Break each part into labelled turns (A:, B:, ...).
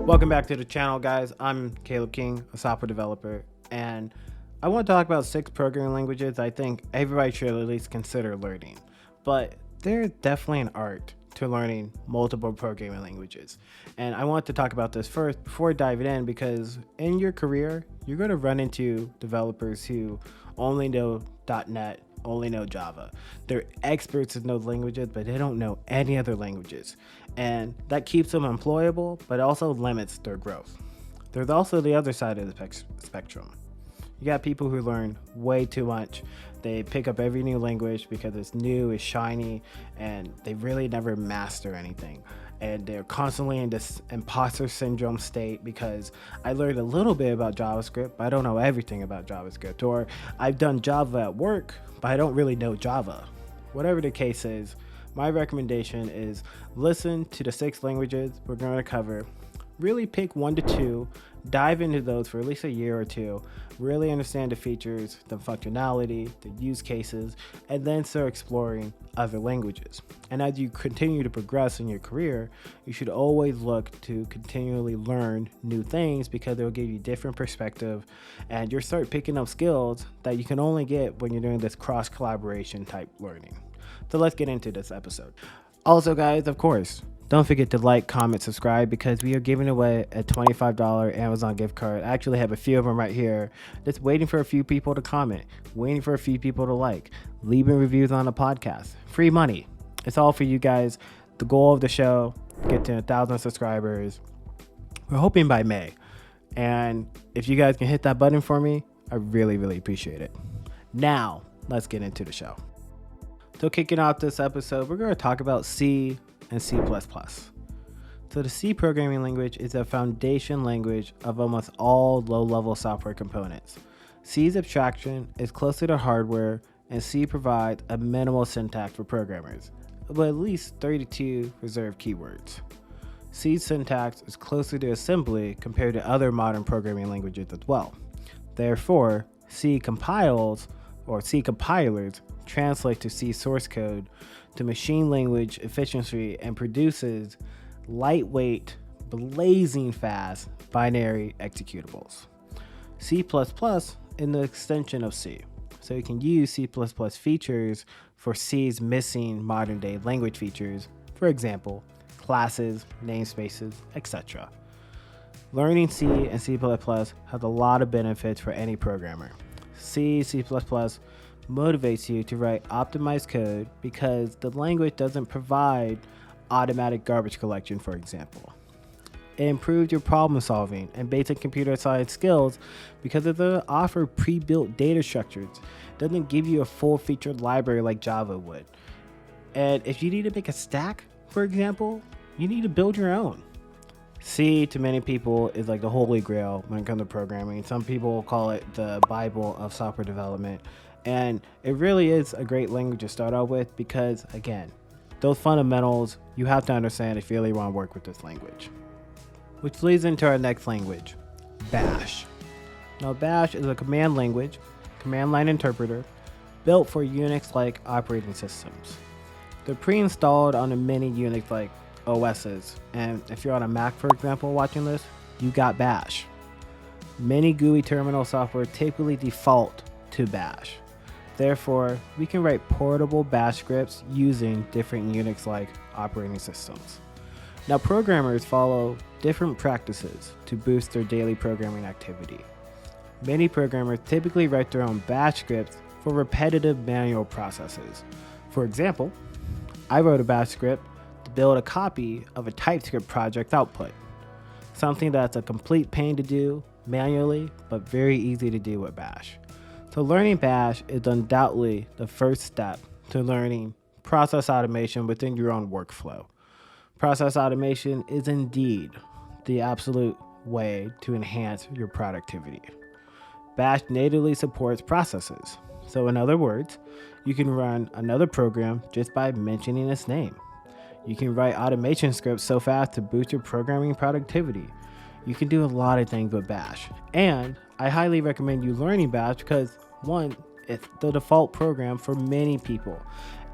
A: Welcome back to the channel, guys. I'm Caleb King, a software developer, and I want to talk about 6 programming languages I think everybody should at least consider learning. But there's definitely an art to learning multiple programming languages. And I want to talk about this first before diving in, because in your career, you're going to run into developers who only know .NET, only know Java. They're experts in those languages, but they don't know any other languages. And that keeps them employable, but also limits their growth. There's also the other side of the spectrum. You got people who learn way too much. They pick up every new language because it's new, it's shiny, and they really never master anything. And they're constantly in this imposter syndrome state because I learned a little bit about JavaScript, but I don't know everything about JavaScript. Or I've done Java at work, but I don't really know Java. Whatever the case is, my recommendation is listen to the 6 languages we're going to cover. Really pick 1 to 2, dive into those for at least a year or 2, really understand the features, the functionality, the use cases, and then start exploring other languages. And as you continue to progress in your career, you should always look to continually learn new things because it will give you different perspective, and you'll start picking up skills that you can only get when you're doing this cross collaboration type learning. So let's get into this episode. Also, guys, of course, don't forget to like, comment, subscribe, because we are giving away a $25 Amazon gift card. I actually have a few of them right here. Just waiting for a few people to comment, waiting for a few people to like, leaving reviews on the podcast. Free money. It's all for you guys. The goal of the show, get to 1,000 subscribers. We're hoping by May. And if you guys can hit that button for me, I really, really appreciate it. Now, let's get into the show. So kicking off this episode, we're going to talk about C and C++. So the C programming language is a foundation language of almost all low-level software components. C's abstraction is closer to hardware, and C provides a minimal syntax for programmers, but at least 32 reserved keywords. C's syntax is closer to assembly compared to other modern programming languages as well. Therefore, C compilers translate to C source code to machine language efficiency and produces lightweight, blazing fast binary executables. C++ is the extension of C, so you can use C++ features for C's missing modern day language features, for example, classes, namespaces, etc. Learning C and C++ has a lot of benefits for any programmer. C++ motivates you to write optimized code because the language doesn't provide automatic garbage collection, for example. It improves your problem solving and basic computer science skills because it doesn't offer pre-built data structures. It doesn't give you a full featured library like Java would. And if you need to make a stack, for example, you need to build your own. C, to many people, is like the holy grail when it comes to programming. Some people call it the Bible of software development. And it really is a great language to start out with because, again, those fundamentals you have to understand if you really want to work with this language. Which leads into our next language, Bash. Now, Bash is a command language, command line interpreter, built for Unix-like operating systems. They're pre-installed on the many Unix-like OSs, and if you're on a Mac, for example, watching this, you got Bash. Many GUI terminal software typically default to Bash. Therefore, we can write portable Bash scripts using different Unix-like operating systems. Now, programmers follow different practices to boost their daily programming activity. Many programmers typically write their own Bash scripts for repetitive manual processes. For example, I wrote a Bash script to build a copy of a TypeScript project output, something that's a complete pain to do manually, but very easy to do with Bash. So learning Bash is undoubtedly the first step to learning process automation within your own workflow. Process automation is indeed the absolute way to enhance your productivity. Bash natively supports processes. So in other words, you can run another program just by mentioning its name. You can write automation scripts so fast to boost your programming productivity. You can do a lot of things with Bash. And I highly recommend you learning Bash because, one, it's the default program for many people.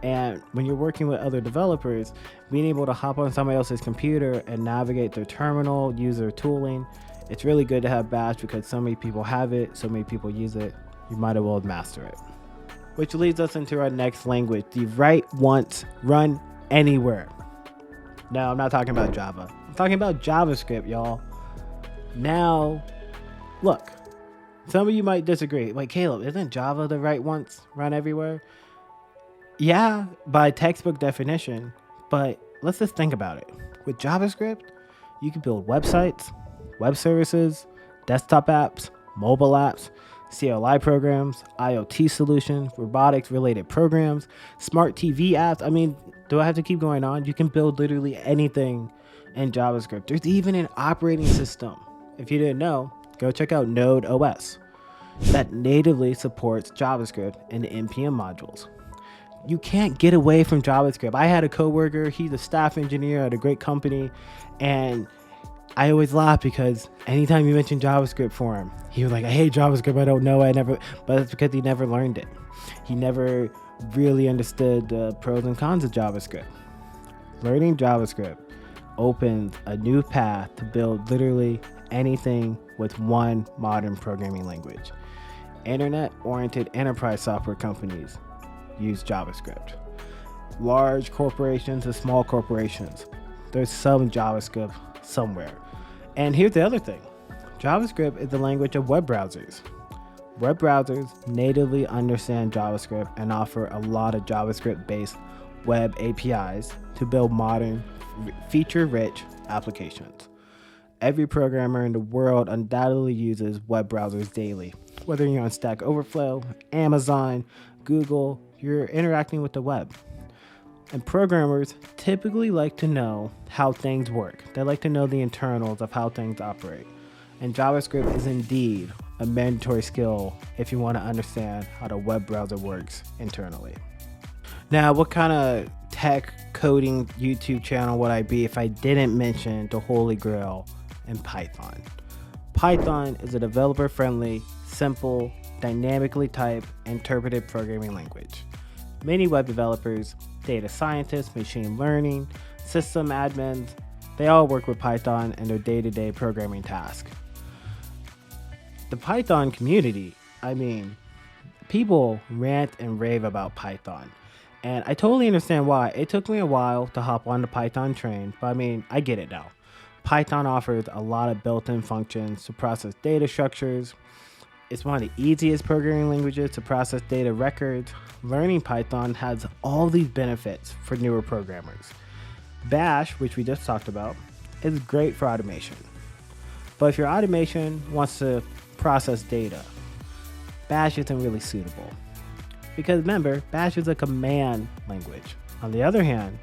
A: And when you're working with other developers, being able to hop on somebody else's computer and navigate their terminal, use their tooling, it's really good to have Bash because so many people have it, so many people use it, you might as well master it. Which leads us into our next language, the write once, run anywhere. No, I'm not talking about Java. I'm talking about JavaScript, y'all. Now, look, some of you might disagree. Like, Caleb, isn't Java the write once, run everywhere? Yeah, by textbook definition, but let's just think about it. With JavaScript, you can build websites, web services, desktop apps, mobile apps, CLI programs, IoT solutions, robotics related programs, smart TV apps. I mean, do I have to keep going on? You can build literally anything in JavaScript. There's even an operating system. If you didn't know, go check out Node OS that natively supports JavaScript and NPM modules. You can't get away from JavaScript. I had a coworker, he's a staff engineer at a great company, and I always laugh because anytime you mention JavaScript for him, he was like, I hate JavaScript, I don't know, but it's because he never learned it. He never really understood the pros and cons of JavaScript. Learning JavaScript opens a new path to build literally anything with one modern programming language. Internet-oriented enterprise software companies use JavaScript. Large corporations and small corporations, there's some JavaScript somewhere. And here's the other thing. JavaScript is the language of web browsers. Web browsers natively understand JavaScript and offer a lot of JavaScript-based web APIs to build modern, feature-rich applications. Every programmer in the world undoubtedly uses web browsers daily. Whether you're on Stack Overflow, Amazon, Google, you're interacting with the web. And programmers typically like to know how things work. They like to know the internals of how things operate. And JavaScript is indeed a mandatory skill if you want to understand how the web browser works internally. Now, what kind of tech coding YouTube channel would I be if I didn't mention the Holy Grail in Python? Python is a developer-friendly, simple, dynamically typed, interpreted programming language. Many web developers, data scientists, machine learning, system admins, they all work with Python in their day-to-day programming tasks. The Python community, I mean, people rant and rave about Python. And I totally understand why. It took me a while to hop on the Python train, but I mean, I get it now. Python offers a lot of built-in functions to process data structures. It's one of the easiest programming languages to process data records. Learning Python has all these benefits for newer programmers. Bash, which we just talked about, is great for automation. But if your automation wants to process data, Bash isn't really suitable. Because remember, Bash is a command language. On the other hand,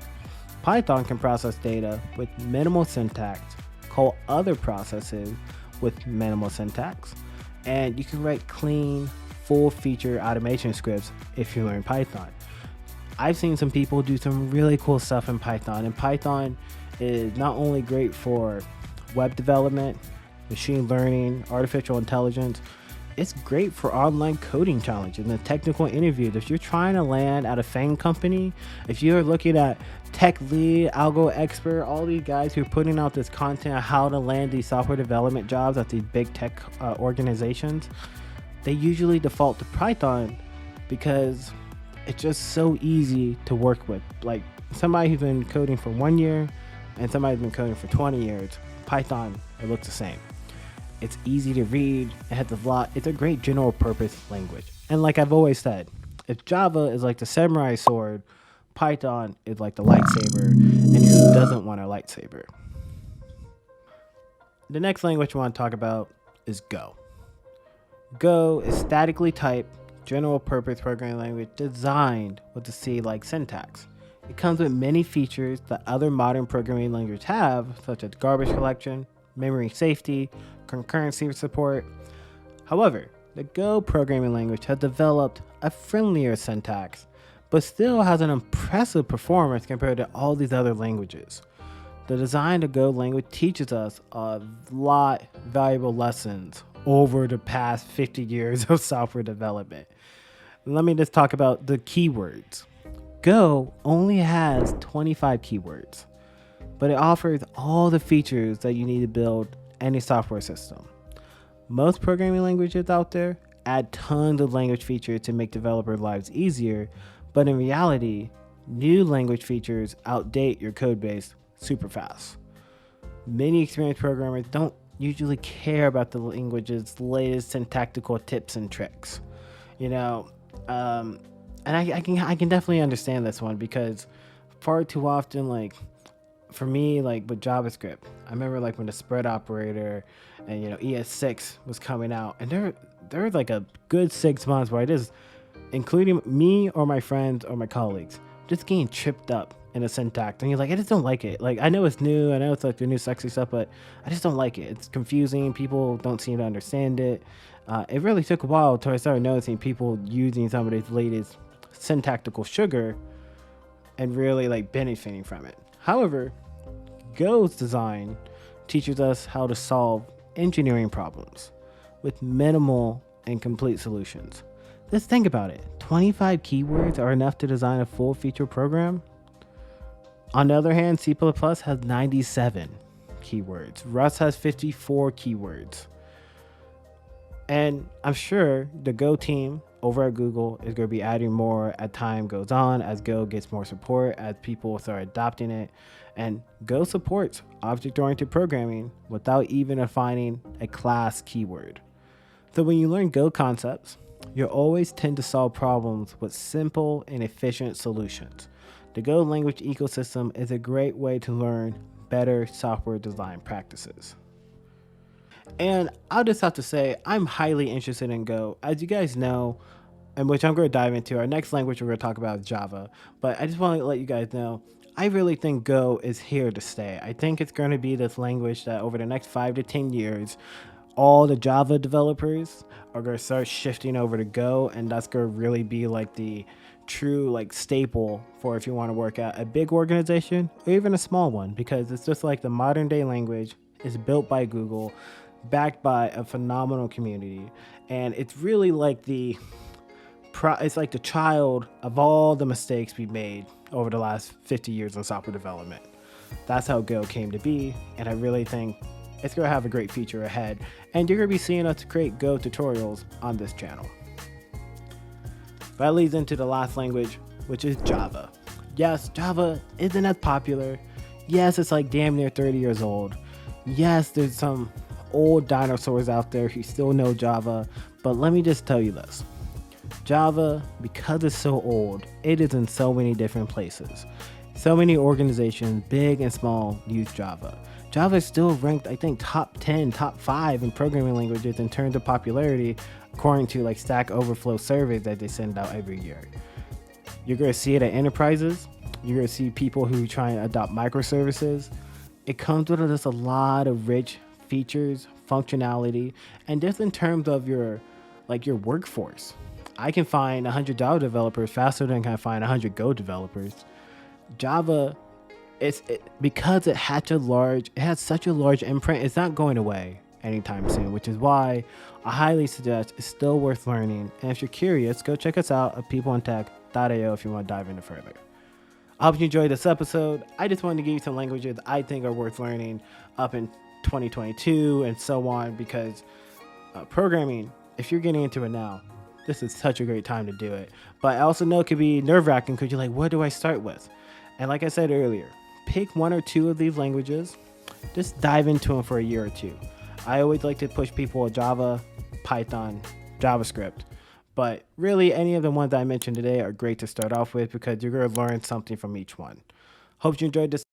A: Python can process data with minimal syntax, call other processes with minimal syntax, and you can write clean, full-feature automation scripts if you learn Python. I've seen some people do some really cool stuff in Python, and Python is not only great for web development, machine learning, artificial intelligence, it's great for online coding challenges and technical interviews. If you're trying to land at a FANG company, if you're looking at tech lead, algo expert, all these guys who are putting out this content on how to land these software development jobs at these big tech organizations, they usually default to Python because it's just so easy to work with. Like somebody who's been coding for 1 year and somebody who's been coding for 20 years, Python, it looks the same. It's easy to read, it has a lot, it's a great general purpose language. And like I've always said, if Java is like the samurai sword, Python is like the lightsaber, and who doesn't want a lightsaber? The next language we want to talk about is Go. Go is statically typed, general purpose programming language designed with the C-like syntax. It comes with many features that other modern programming languages have, such as garbage collection, memory safety, concurrency support. However, the Go programming language has developed a friendlier syntax, but still has an impressive performance compared to all these other languages. The design of Go language teaches us a lot of valuable lessons over the past 50 years of software development. Let me just talk about the keywords. Go only has 25 keywords, but it offers all the features that you need to build any software system. Most programming languages out there add tons of language features to make developer lives easier, but in reality, new language features outdate your code base super fast. Many experienced programmers don't usually care about the language's latest syntactical tips and tricks. You know, and I can definitely understand this one because far too often, like for me, like with JavaScript, I remember like when the spread operator and ES6 was coming out, and there was like a good 6 months where I just, including me or my friends or my colleagues, just getting tripped up in a syntax, and you're like, I just don't like it. Like I know it's new, I know it's like the new sexy stuff, but I just don't like it. It's confusing. People don't seem to understand it. It really took a while until I started noticing people using some of this latest syntactical sugar and really like benefiting from it. However, Go's design teaches us how to solve engineering problems with minimal and complete solutions. Just think about it. 25 keywords are enough to design a full feature program. On the other hand, C++ has 97 keywords. Rust has 54 keywords. And I'm sure the Go team over at Google is going to be adding more as time goes on, as Go gets more support, as people start adopting it. And Go supports object-oriented programming without even defining a class keyword. So when you learn Go concepts, you'll always tend to solve problems with simple and efficient solutions. The Go language ecosystem is a great way to learn better software design practices. And I'll just have to say, I'm highly interested in Go. As you guys know, and which I'm going to dive into, our next language we're going to talk about is Java. But I just want to let you guys know, I really think Go is here to stay. I think it's going to be this language that over the next 5 to 10 years, all the Java developers are going to start shifting over to Go, and that's going to really be like the true like staple for if you want to work at a big organization or even a small one, because it's just like the modern day language. Is built by Google, backed by a phenomenal community, and it's really like it's like the child of all the mistakes we made over the last 50 years in software development. That's how Go came to be, and I really think it's going to have a great future ahead, and you're going to be seeing us create Go tutorials on this channel. That leads into the last language, which is Java. Yes, Java isn't as popular. Yes, it's like damn near 30 years old. Yes, there's some old dinosaurs out there who still know Java, but let me just tell you this. Java, because it's so old, it is in so many different places. So many organizations, big and small, use Java. Java is still ranked, I think, top 10, top 5 in programming languages in terms of popularity, according to like Stack Overflow surveys that they send out every year. You're going to see it at enterprises. You're going to see people who try and adopt microservices. It comes with just a lot of rich features, functionality, and just in terms of your workforce. I can find 100 Java developers faster than I can find 100 Go developers. Java, because it has such a large imprint, it's not going away anytime soon, which is why I highly suggest it's still worth learning. And if you're curious, go check us out at peopleintech.io if you want to dive into further. I hope you enjoyed this episode. I just wanted to give you some languages I think are worth learning up in 2022 and so on, because programming, if you're getting into it now, this is such a great time to do it. But I also know it could be nerve-wracking because you're like, where do I start with? And like I said earlier, pick 1 or 2 of these languages. Just dive into them for a year or 2. I always like to push people with Java, Python, JavaScript. But really, any of the ones I mentioned today are great to start off with because you're going to learn something from each one. Hope you enjoyed this.